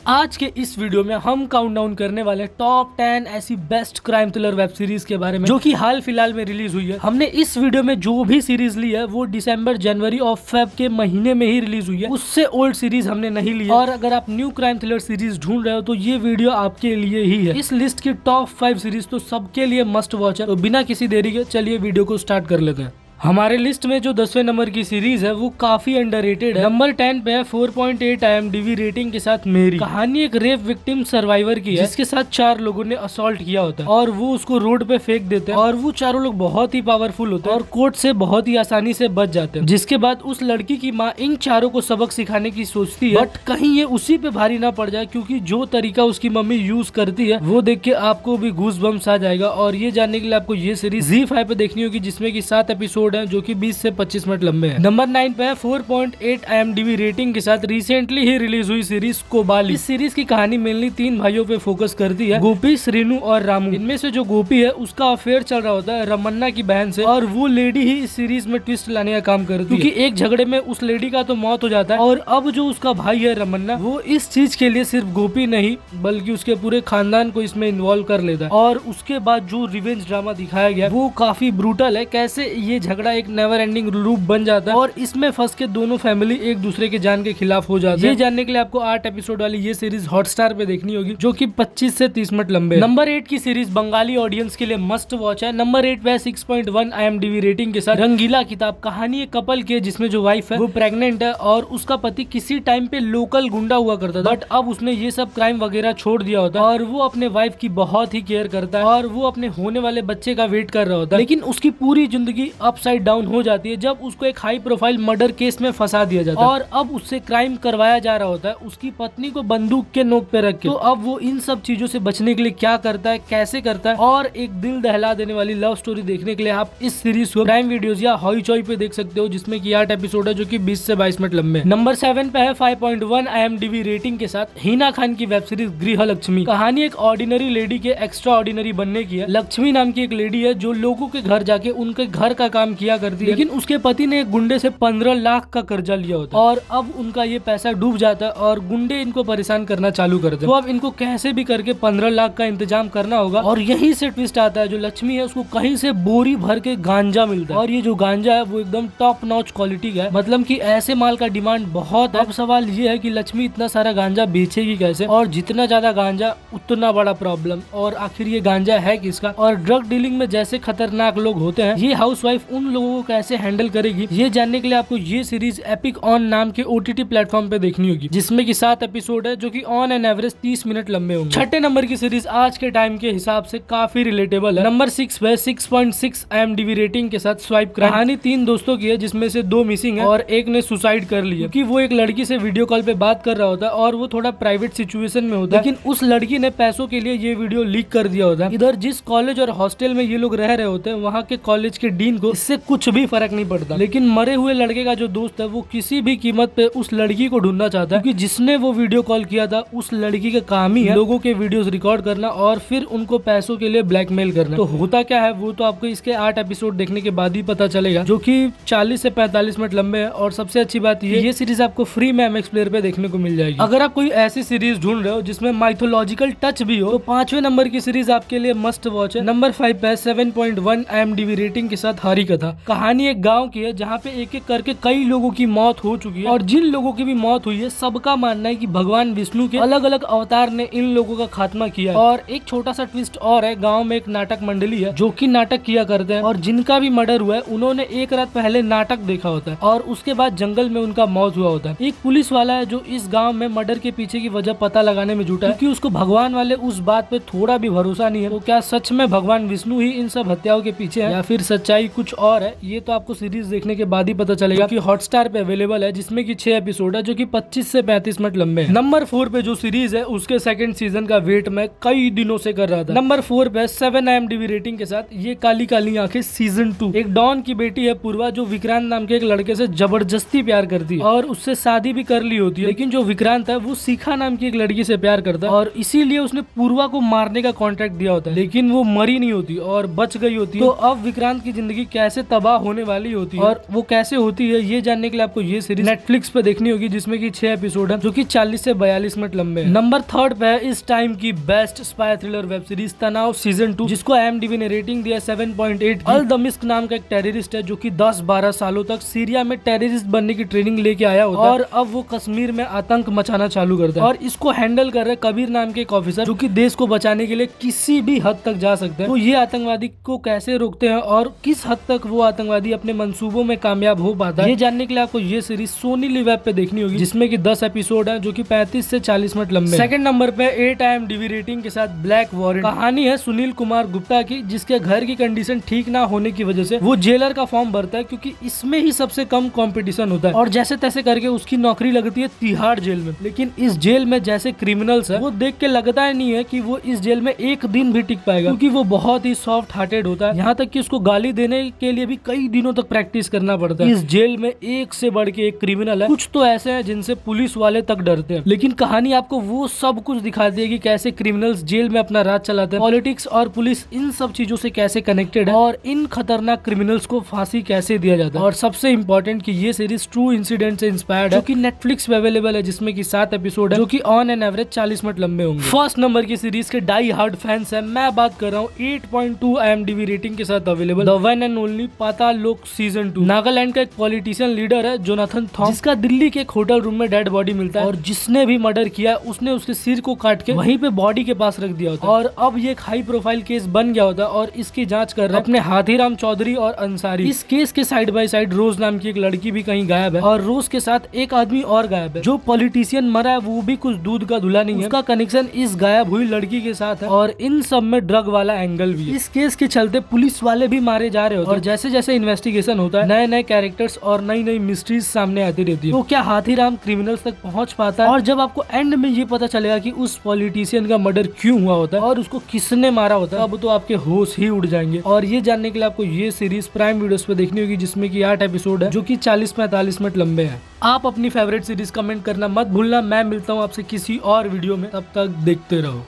आज के इस वीडियो में हम काउंटडाउन करने वाले टॉप 10 ऐसी best crime thriller web series के बारे में जो कि हाल फिलहाल में रिलीज हुई है। हमने इस वीडियो में जो भी सीरीज ली है वो दिसंबर, जनवरी और फेब के महीने में ही रिलीज हुई है, उससे ओल्ड सीरीज हमने नहीं ली है। और अगर आप न्यू क्राइम थ्रिलर सीरीज ढूंढ रहे हो तो ये वीडियो आपके लिए ही है। इस लिस्ट की टॉप 5 सीरीज तो सबके लिए मस्ट वॉच है। तो बिना किसी देरी के चलिए वीडियो को स्टार्ट कर लेते हैं। हमारे लिस्ट में जो 10वें नंबर की सीरीज है वो काफी अंडररेटेड है। नंबर 10 पे है 4.8 IMDb रेटिंग के साथ मेरी। कहानी एक रेप विक्टिम सर्वाइवर की है जिसके साथ 4 लोगों ने असॉल्ट किया होता है और वो उसको रोड पे फेंक देते हैं और वो चारों लोग बहुत ही पावरफुल होते हैं और कोर्ट से बहुत ही आसानी से बच जाते हैं। जिसके बाद उस लड़की की माँ इन चारों को सबक सिखाने की सोचती है, बट कहीं ये उसी पे भारी ना पड़ जाए क्योंकि जो तरीका उसकी मम्मी यूज करती है वो देख के आपको भी गूज बम्स आ जाएगा। और ये जानने के लिए आपको ये सीरीज ZEE5 पे देखनी होगी जिसमें की 7 एपिसोड है जो कि 20 से 25 मिनट लंबे हैं। नंबर 9 पे है 4.8 IMDb रेटिंग के साथ रिसेंटली ही रिलीज हुई सीरीज कोबाली। इस सीरीज की कहानी मेनली 3 भाइयों पे फोकस करती है, गोपी, श्रीनु और रामू। इनमें से जो गोपी है उसका अफेयर चल रहा होता है रमन्ना की बहन से और वो लेडी ही इस सीरीज में ट्विस्ट लाने का काम करती है क्योंकि एक झगड़े में उस लेडी का तो मौत हो जाता है और अब जो उसका भाई है रमन्ना वो इस चीज के लिए सिर्फ गोपी नहीं बल्कि उसके पूरे खानदान को इसमें इन्वॉल्व कर लेता है। और उसके बाद जो रिवेंज ड्रामा दिखाया गया वो काफी ब्रूटल है, कैसे ये झगड़ा एक नेवर एंडिंग लूप बन जाता है और इसमें फंस के दोनों फैमिली एक दूसरे के जान के खिलाफ हो जाते हैं। ये जानने के लिए आपको 8 एपिसोड वाली ये सीरीज हॉटस्टार पे देखनी होगी जो कि 25 से 30 मिनट लंबे है। नंबर 8 की सीरीज बंगाली ऑडियंस के लिए मस्ट वॉच है। नंबर 8 पे 6.1 IMDb रेटिंग के साथ रंगीला किताब। कहानी एक कपल की है जिसमें जो वाइफ है वो प्रेग्नेंट है और उसका पति किसी टाइम पे लोकल गुंडा हुआ करता था, बट अब उसने ये सब क्राइम वगैरह छोड़ दिया होता है और वो अपने वाइफ की बहुत ही केयर करता है और वो अपने होने वाले बच्चे का वेट कर रहा होता है। लेकिन उसकी पूरी जिंदगी अपसाइड डाउन हो जाती है जब उसको एक हाई प्रोफाइल मर्डर केस में फंसा दिया जाता है और अब उससे क्राइम करवाया जा रहा होता है उसकी पत्नी को बंदूक के नोक पे रख के। तो अब वो इन सब चीजों से बचने के लिए क्या करता है, कैसे करता है, और एक दिल दहला देने वाली लव स्टोरी देखने के लिए आप इस सीरीज को प्राइम वीडियोस या हॉई चॉई पे देख सकते हो जिसमें की 8 एपिसोड है जो कि 20 से 22 मिनट लंबे हैं। नंबर 7 पे है 5.1 IMDb रेटिंग के साथ हिना खान की वेब सीरीज गृह लक्ष्मी। कहानी एक ऑर्डिनरी लेडी के एक्स्ट्रा ऑर्डिनरी बनने की है। लक्ष्मी नाम की एक लेडी है जो लोगों के घर जाके उनके घर का काम किया करती है, लेकिन उसके पति ने एक गुंडे से 15 लाख का कर्जा लिया होता है और अब उनका ये पैसा डूब जाता है और गुंडे इनको परेशान करना चालू करते हैं। तो अब इनको कैसे भी करके 15 लाख का इंतजाम करना होगा और यहीं से ट्विस्ट आता है। जो लक्ष्मी है उसको कहीं से बोरी भर के गांजा मिलता है और ये जो गांजा है वो एकदम टॉप नॉच क्वालिटी का है, मतलब कि ऐसे माल का डिमांड बहुत है। अब सवाल ये है कि लक्ष्मी इतना सारा गांजा बेचेगी कैसे, और जितना ज्यादा गांजा उतना बड़ा प्रॉब्लम, और आखिर ये गांजा है किसका, और ड्रग डीलिंग में जैसे खतरनाक लोग होते हैं ये हाउसवाइफ उन लोगों को कैसे हैंडल करेगी, ये जानने के लिए आपको ये सीरीज एपिक ऑन नाम के OTT प्लेटफॉर्म पे देखनी होगी जिसमें की 7 एपिसोड है जो कि ऑन एन एवरेज 30 मिनट लंबे होंगे। छठे नंबर की सीरीज आज के टाइम के हिसाब से काफी रिलेटेबल है। नंबर 6 पे 6.6 IMDb रेटिंग के साथ स्वाइप क्राइम। कहानी 3 दोस्तों की है जिसमें से 2 मिसिंग है और एक ने सुसाइड कर लिया क्योंकि वो एक लड़की से वीडियो कॉल पे बात कर रहा होता है और वो थोड़ा प्राइवेट सिचुएशन में होता है, लेकिन उस लड़की ने पैसों के लिए ये वीडियो लीक कर दिया होता है। इधर जिस कॉलेज और हॉस्टल में ये लोग रह रहे होते हैं वहाँ के कॉलेज के डीन को इससे कुछ भी फर्क नहीं पड़ता, लेकिन मरे हुए लड़के का जो दोस्त है वो किसी भी कीमत पे उस लड़की को ढूंढना चाहता है क्योंकि जिसने वो वीडियो कॉल किया था उस लड़की का काम ही है लोगों के वीडियोस रिकॉर्ड करना और फिर उनको पैसों के लिए ब्लैकमेल करना। तो होता क्या है वो तो आपको इसके 8 एपिसोड देखने के बाद ही पता चलेगा जो कि 40 से 45 मिनट लंबे हैं। और सबसे अच्छी बात ये सीरीज आपको फ्री में MX प्लेयर पे देखने को मिल जाएगी। अगर आप कोई ऐसी सीरीज ढूंढ रहे हो जिसमें माइथोलॉजिकल टच भी हो तो 5वें नंबर की सीरीज आपके लिए मस्ट वॉच है। नंबर 5 पे 7.1 IMDb रेटिंग के साथ हरी कथा। कहानी एक गाँव की है जहाँ पे एक एक करके कई लोगों की मौत हो चुकी है और जिन लोगों की भी मौत हुई है सबका मानना है कि भगवान विष्णु के अलग अलग अवतार ने इन लोगों का खात्मा किया है। और एक छोटा सा ट्विस्ट और है, गांव में एक नाटक मंडली है जो कि नाटक किया करते हैं और जिनका भी मर्डर हुआ है उन्होंने एक रात पहले नाटक देखा होता है और उसके बाद जंगल में उनका मौत हुआ होता है। एक पुलिस वाला है जो इस गाँव में मर्डर के पीछे की वजह पता लगाने में जुटा है क्योंकि उसको भगवान वाले उस बात पे थोड़ा भी भरोसा नहीं है। तो क्या सच में भगवान विष्णु ही इन सब हत्याओं के पीछे है या फिर सच्चाई कुछ और है, ये तो आपको सीरीज देखने के बाद ही पता चलेगा कि हॉटस्टार पे अवेलेबल है जिसमें की 6 एपिसोड है जो कि 25 से 35 मिनट लंबे हैं। नंबर 4 पे जो सीरीज है उसके 2nd सीजन का वेट मैं कई दिनों से कर रहा था। नंबर 4 पे 7 IMDb रेटिंग के साथ ये काली काली आंखें सीजन 2। एक डॉन की बेटी है पूर्वा जो विक्रांत नाम के एक लड़के से जबरदस्ती प्यार करती है और उससे शादी भी कर ली होती है, लेकिन जो विक्रांत है वो शिखा नाम की एक लड़की से प्यार करता है और इसीलिए उसने पूर्वा को मारने का कॉन्ट्रैक्ट दिया होता है, लेकिन वो मरी नहीं होती और बच गई होती है। तो अब विक्रांत की जिंदगी कैसे कैसे तबाह होने वाली होती है और वो कैसे होती है, ये जानने के लिए आपको ये सीरीज नेटफ्लिक्स पे देखनी होगी, जिसमें कि 6 एपिसोड है जो कि 40 से 42 मिनट लंबे हैं। नंबर 3 पे है इस टाइम की best spy thriller web series तनाव सीजन 2, जिसको IMDb ने रेटिंग दिया 7.8। अल दमिश्क नाम का एक टेररिस्ट है जो कि 10-12 सालों तक सीरिया में टेररिस्ट बनने की ट्रेनिंग लेके आया होता है और अब वो कश्मीर में आतंक मचाना चालू करता है और इसको हैंडल कर रहे कबीर नाम के एक ऑफिसर जो कि देश को बचाने के लिए किसी भी हद तक जा सकते हैं। तो ये आतंकवादी को कैसे रोकते हैं और किस हद तक वो आतंकवादी अपने मंसूबों में कामयाब हो पाता है, ये जानने के लिए आपको ये सीरीज सोनी लिव ऐप पे देखनी होगी, जिसमें कि 10 एपिसोड है जो कि 35 से 40 मिनट लंबे। सेकंड नंबर पे 8 IMDb रेटिंग के साथ ब्लैक वारंट। कहानी है सुनील कुमार गुप्ता की, जिसके घर की कंडीशन ठीक ना होने की वजह से वो जेलर का फॉर्म भरता है क्योंकि इसमें ही सबसे कम कंपटीशन होता है और जैसे तैसे करके उसकी नौकरी लगती है तिहाड़ जेल में। लेकिन इस जेल में जैसे क्रिमिनल्स है वो देख के लगता ही नहीं है कि वो इस जेल में एक दिन भी टिक पाएगा, क्योंकि वो बहुत ही सॉफ्ट हार्टेड होता है। यहाँ तक कि उसको गाली देने के लिए भी कई दिनों तक प्रैक्टिस करना पड़ता है। इस जेल में एक से बढ़ के एक क्रिमिनल है, कुछ तो ऐसे हैं जिनसे पुलिस वाले तक डरते हैं। लेकिन कहानी आपको वो सब कुछ दिखाती है कि कैसे क्रिमिनल्स जेल में अपना राज चलाते हैं, पॉलिटिक्स और पुलिस इन सब चीजों से कैसे कनेक्टेड है और इन खतरनाक क्रिमिनल्स को फांसी कैसे दिया जाता है। और सबसे इम्पोर्टेंट कि ये सीरीज ट्रू इंसिडेंट से इंस्पायर्ड है, जो कि नेटफ्लिक्स पे अवेलेबल है, जिसमें कि 7 एपिसोड है जो कि ऑन एन एवरेज 40 मिनट लंबे होंगे। फर्स्ट नंबर की सीरीज के डाई हार्ड फैंस है, मैं बात कर रहा हूँ 8.2 IMDb रेटिंग के साथ available the one and only Paatal Lok season 2। Nagaland का एक पॉलिटिशियन लीडर है जोनाथन थॉम, जिसका दिल्ली के एक होटल रूम में डेड बॉडी मिलता है और जिसने भी मर्डर किया उसने उसके सिर को काट के वहीं पे बॉडी के पास रख दिया होता है। और अब ये एक हाई प्रोफाइल केस बन गया होता है और इसकी जांच कर रहे हैं अपने हाथीराम चौधरी और अंसारी। इस केस के साइड बाय साइड रोज नाम की एक लड़की भी कहीं गायब है और रोज के साथ एक आदमी और गायब है। जो पॉलिटिशियन मरा है वो भी कुछ दूध का धुला नहीं है, उसका कनेक्शन इस गायब हुई लड़की के साथ है और इन सब में ड्रग वाला एंगल भी है। इस केस के चलते पुलिस वाले भी मारे जा रहे होते हैं और जैसे जैसे इन्वेस्टिगेशन होता है नए नए कैरेक्टर्स और नई नई मिस्ट्रीज सामने आती रहती है। तो क्या हाथीराम क्रिमिनल्स तक पहुंच पाता है? और जब आपको एंड में ये पता चलेगा कि उस पॉलिटिशियन का मर्डर क्यों हुआ होता है और उसको किसने मारा होता है, अब तो आपके होश ही उड़ जाएंगे। और ये जानने के लिए आपको ये सीरीज प्राइम वीडियोस पे देखनी होगी, जिसमें कि 8 एपिसोड है जो कि 40-45 मिनट लंबे हैं। आप अपनी फेवरेट सीरीज कमेंट करना मत भूलना। मैं मिलता हूँ आपसे किसी और वीडियो में, तब तक देखते रहो।